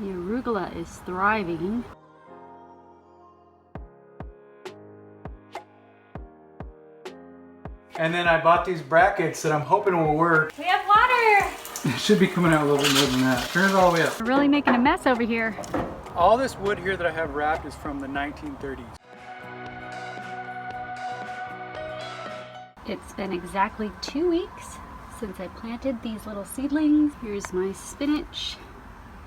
The arugula is thriving. And then I bought these brackets that I'm hoping will work. We have water! It should be coming out a little bit more than that. Turn it all the way up. We're really making a mess over here. All this wood here that I have wrapped is from the 1930s. It's been exactly 2 weeks since I planted these little seedlings. Here's my spinach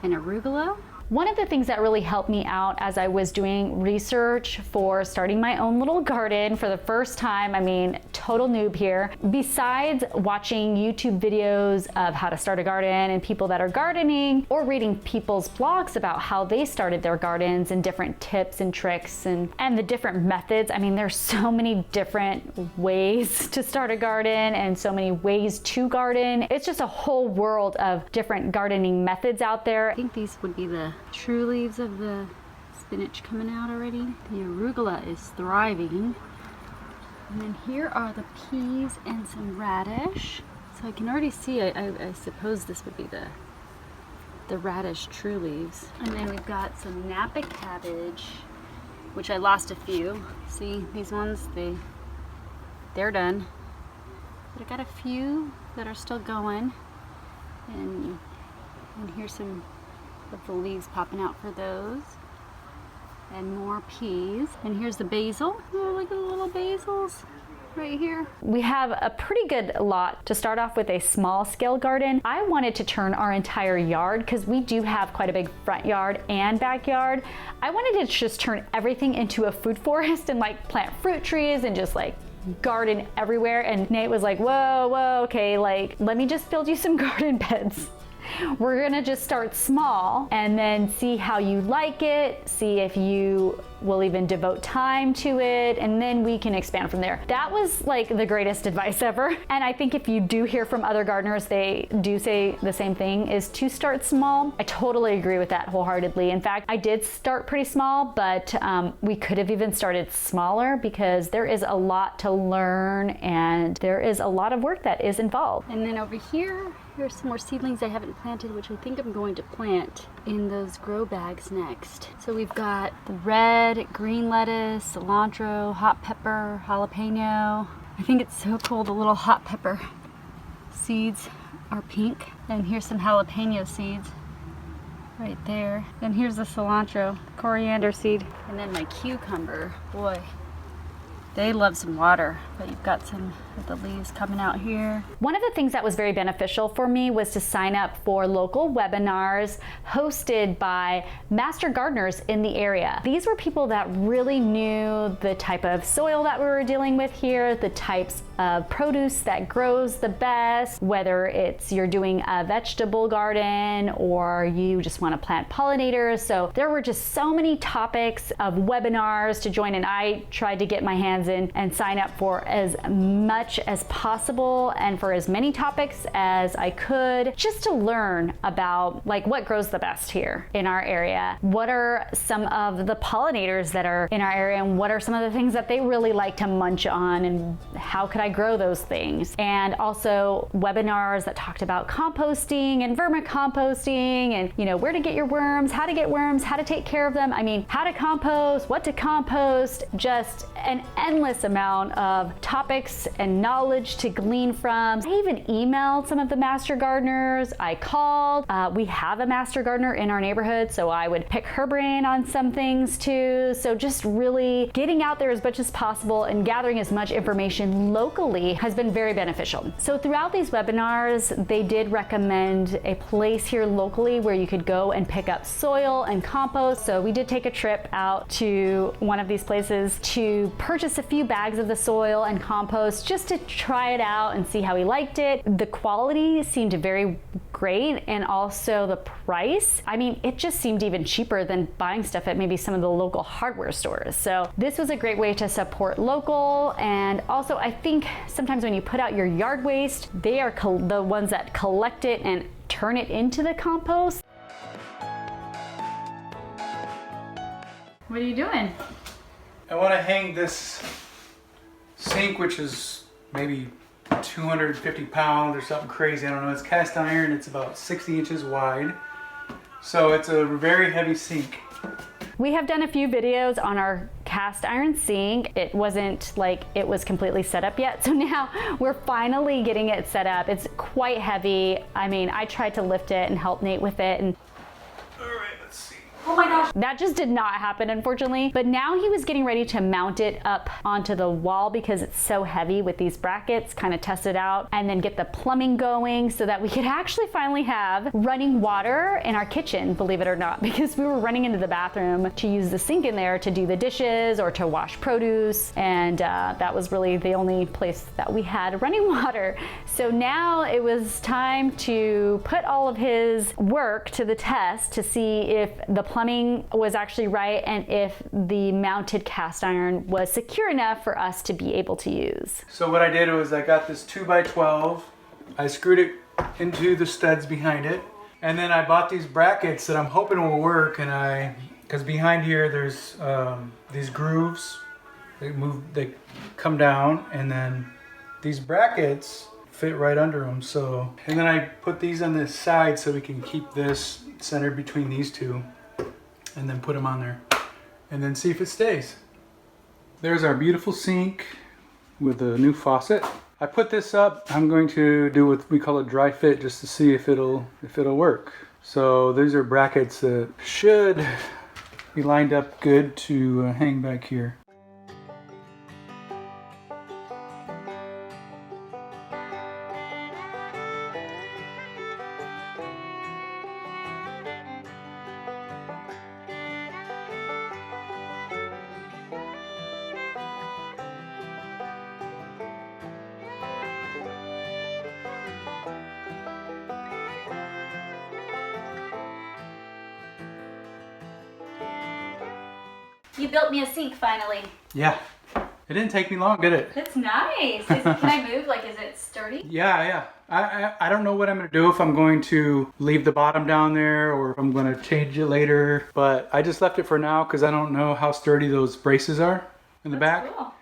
and arugula. One of the things that really helped me out as I was doing research for starting my own little garden for the first time, I mean, total noob here, besides watching YouTube videos of how to start a garden and people that are gardening, or reading people's blogs about how they started their gardens and different tips and tricks and the different methods. I mean, there's so many different ways to start a garden and so many ways to garden. It's just a whole world of different gardening methods out there. I think these would be the true leaves of the spinach coming out already. The arugula is thriving. And then here are the peas and some radish. So I can already see, I suppose this would be the radish true leaves. And then we've got some Napa cabbage, which I lost a few. See, these ones, they're done. But I got a few that are still going. And here's some of the leaves popping out for those. And more peas. And here's the basil. Oh, look at the little basils right here. We have a pretty good lot to start off with, a small scale garden. I wanted to turn our entire yard, because we do have quite a big front yard and backyard. I wanted to just turn everything into a food forest and like plant fruit trees and just like garden everywhere. And Nate was like, whoa, okay, like let me just build you some garden beds. We're gonna just start small and then see how you like it, see if you will even devote time to it, and then we can expand from there. That was like the greatest advice ever. And I think if you do hear from other gardeners, they do say the same thing, is to start small. I totally agree with that wholeheartedly. In fact, I did start pretty small, but we could have even started smaller, because there is a lot to learn and there is a lot of work that is involved. And then over here, here's some more seedlings I haven't planted, which I think I'm going to plant in those grow bags next. So we've got the red, green lettuce, cilantro, hot pepper, jalapeno. I think it's so cool, the little hot pepper seeds are pink. And here's some jalapeno seeds right there. And here's the cilantro, coriander seed. And then my cucumber, boy, they love some water, but you've got some of the leaves coming out here. One of the things that was very beneficial for me was to sign up for local webinars hosted by master gardeners in the area. These were people that really knew the type of soil that we were dealing with here, the types of produce that grows the best, whether it's you're doing a vegetable garden or you just want to plant pollinators. So there were just so many topics of webinars to join, and I tried to get my hands in and sign up for as much as possible and for as many topics as I could, just to learn about like what grows the best here in our area. What are some of the pollinators that are in our area, and what are some of the things that they really like to munch on, and how could I grow those things? And also webinars that talked about composting and vermicomposting, and you know, where to get your worms, how to get worms, how to take care of them. I mean, how to compost, what to compost, just an endless amount of topics and knowledge to glean from. I even emailed some of the master gardeners. I called. We have a master gardener in our neighborhood, so I would pick her brain on some things too. So just really getting out there as much as possible and gathering as much information locally has been very beneficial. So throughout these webinars, they did recommend a place here locally where you could go and pick up soil and compost. So we did take a trip out to one of these places to purchase a few bags of the soil and compost just to try it out and see how we liked it. The quality seemed very great, and also the price. I mean, it just seemed even cheaper than buying stuff at maybe some of the local hardware stores. So this was a great way to support local. And also, I think sometimes when you put out your yard waste, they are the ones that collect it and turn it into the compost. What are you doing? I want to hang this sink, which is maybe 250 pounds or something crazy. I don't know. It's cast iron. It's about 60 inches wide. So it's a very heavy sink. We have done a few videos on our cast iron sink. It wasn't like it was completely set up yet. So now we're finally getting it set up. It's quite heavy. I mean, I tried to lift it and help Nate with it, and All right, let's see. oh my gosh, that just did not happen, unfortunately. But now he was getting ready to mount it up onto the wall because it's so heavy with these brackets, kind of test it out, and then get the plumbing going so that we could actually finally have running water in our kitchen, believe it or not, because we were running into the bathroom to use the sink in there to do the dishes or to wash produce. And that was really the only place that we had running water. So now it was time to put all of his work to the test to see if the plumbing was actually right and if the mounted cast iron was secure enough for us to be able to use. So what I did was I got this 2x12. I screwed it into the studs behind it. And then I bought these brackets that I'm hoping will work. And because behind here there's these grooves. They come down, and then these brackets fit right under them. So, and then I put these on this side so we can keep this centered between these two. And then put them on there and then see if it stays. There's our beautiful sink with a new faucet. I put this up. I'm going to do what we call a dry fit just to see if it'll work. So these are brackets that should be lined up good to hang back here. You built me a sink finally. Yeah, it didn't take me long, did it? That's nice. Can I move? Like, is it sturdy? Yeah. I don't know what I'm going to do, if I'm going to leave the bottom down there or if I'm going to change it later. But I just left it for now because I don't know how sturdy those braces are in the back. Cool.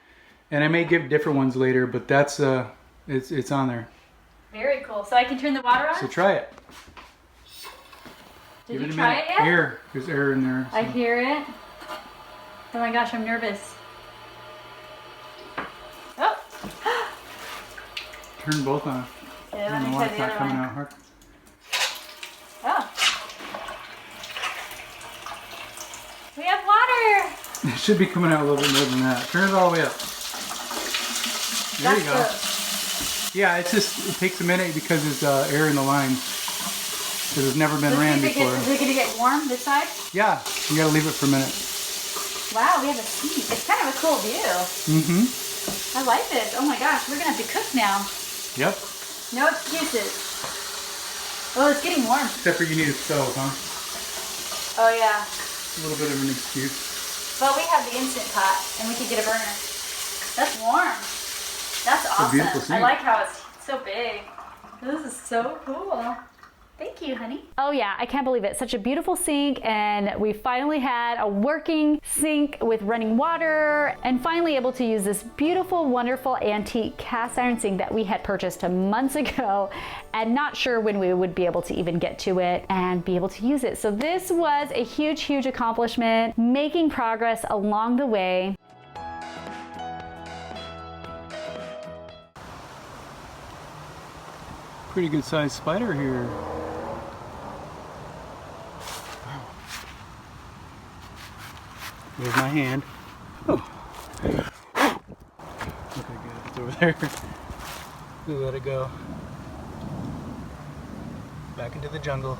And I may give different ones later, but that's it's on there. Very cool. So I can turn the water on? So try it. Did Give you it a try minute. it yet? Air. There's air in there. So. I hear it. Oh my gosh, I'm nervous. Oh! Turn both on. Okay, I let don't me know why try it's the not other coming one. out hard. Oh. We have water! It should be coming out a little bit more than that. Turn it all the way up. There you go. Yeah, it takes a minute because there's air in the line. Because it's never been ran before. Is it going to get warm this side? Yeah, you gotta leave it for a minute. Wow, we have a seat. It's kind of a cool view. Mm-hmm. I like this. Oh my gosh, we're going to have to cook now. Yep. No excuses. Oh, it's getting warm. Except for you need a stove, huh? Oh yeah. A little bit of an excuse. Well, we have the Instant Pot, and we could get a burner. That's warm. That's awesome. beautiful I sink. like how it's so big. This is so cool. Thank you, honey. Oh yeah, I can't believe it. Such a beautiful sink, and we finally had a working sink with running water, and finally able to use this beautiful, wonderful antique cast iron sink that we had purchased months ago and not sure when we would be able to even get to it and be able to use it. So this was a huge, huge accomplishment, making progress along the way. Pretty good sized spider here. There's my hand. Oh. Okay, good. It's over there. We'll let it go. Back into the jungle.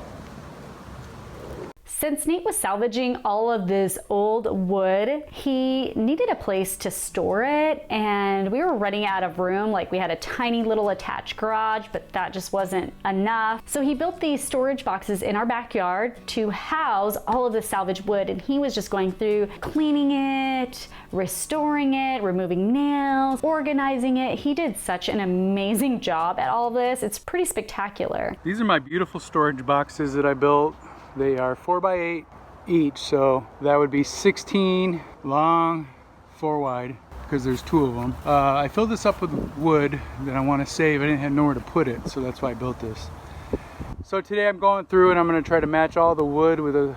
Since Nate was salvaging all of this old wood, he needed a place to store it, and we were running out of room. Like, we had a tiny little attached garage, but that just wasn't enough. So he built these storage boxes in our backyard to house all of the salvaged wood, and he was just going through cleaning it, restoring it, removing nails, organizing it. He did such an amazing job at all of this. It's pretty spectacular. These are my beautiful storage boxes that I built. They are 4x8 each, so that would be 16 long, 4 wide, because there's 2 of them. I filled this up with wood that I want to save. I didn't have nowhere to put it, so that's why I built this. So today I'm going through and I'm going to try to match all the wood with a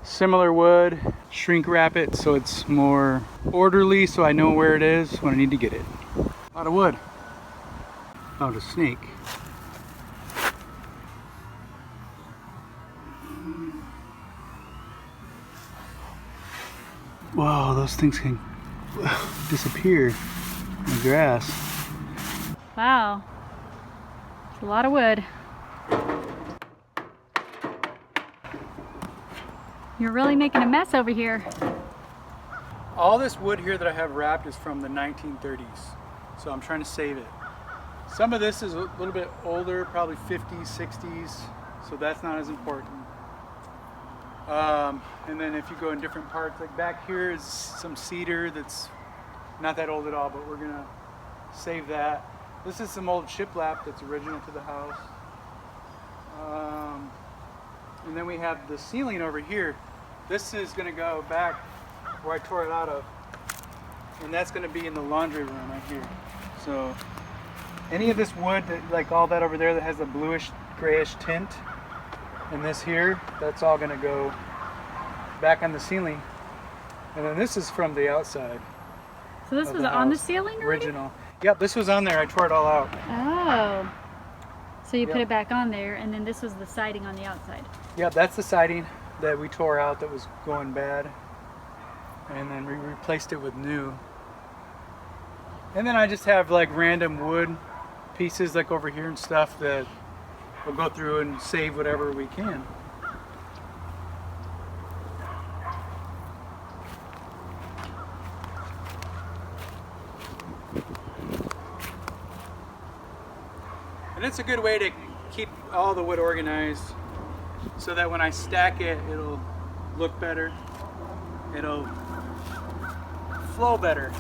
similar wood, shrink wrap it so it's more orderly so I know where it is when I need to get it. A lot of wood. Oh, the snake. Wow, those things can disappear in the grass. Wow. It's a lot of wood. You're really making a mess over here. All this wood here that I have wrapped is from the 1930s, so I'm trying to save it. Some of this is a little bit older, probably 50s, 60s, so that's not as important. And then if you go in different parts, like back here is some cedar that's not that old at all, but we're gonna save that. This is some old shiplap that's original to the house. And then we have the ceiling over here. This is gonna go back where I tore it out of, and that's gonna be in the laundry room right here. So any of this wood, like all that over there that has a bluish grayish tint, and this here, that's all gonna go back on the ceiling. And then this is from the outside. So this was on the ceiling already? Original. Yep, this was on there. I tore it all out. Oh. So you put Yep. it back on there, and then this was the siding on the outside. Yep, that's the siding that we tore out that was going bad. And then we replaced it with new. And then I just have like random wood pieces like over here and stuff that we'll go through and save whatever we can. And it's a good way to keep all the wood organized so that when I stack it, it'll look better. It'll flow better.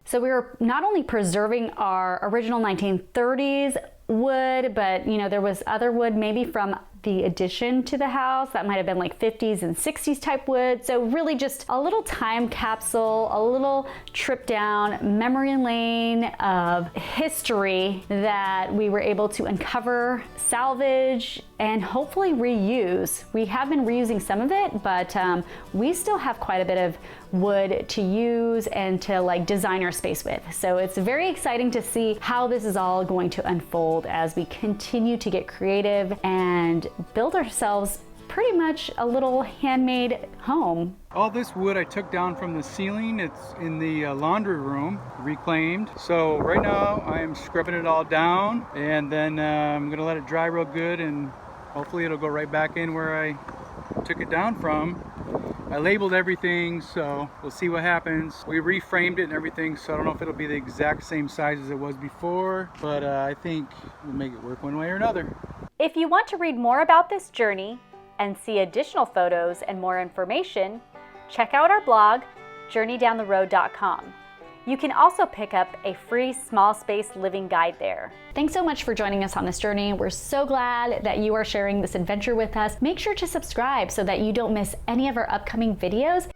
So we were not only preserving our original 1930s wood, but there was other wood maybe from the addition to the house that might have been like 50s and 60s type wood. So really just a little time capsule, a little trip down memory lane of history that we were able to uncover, salvage, and hopefully reuse. We have been reusing some of it, but we still have quite a bit of wood to use and to like design our space with. So it's very exciting to see how this is all going to unfold as we continue to get creative and build ourselves pretty much a little handmade home. All this wood I took down from the ceiling. It's in the laundry room, reclaimed. So right now I am scrubbing it all down, and then I'm gonna let it dry real good, and hopefully it'll go right back in where I took it down from. I labeled everything, so we'll see what happens. We reframed it and everything, so I don't know if it'll be the exact same size as it was before, but I think we'll make it work one way or another. If you want to read more about this journey and see additional photos and more information, check out our blog, journeydowntheroad.com. You can also pick up a free small space living guide there. Thanks so much for joining us on this journey. We're so glad that you are sharing this adventure with us. Make sure to subscribe so that you don't miss any of our upcoming videos.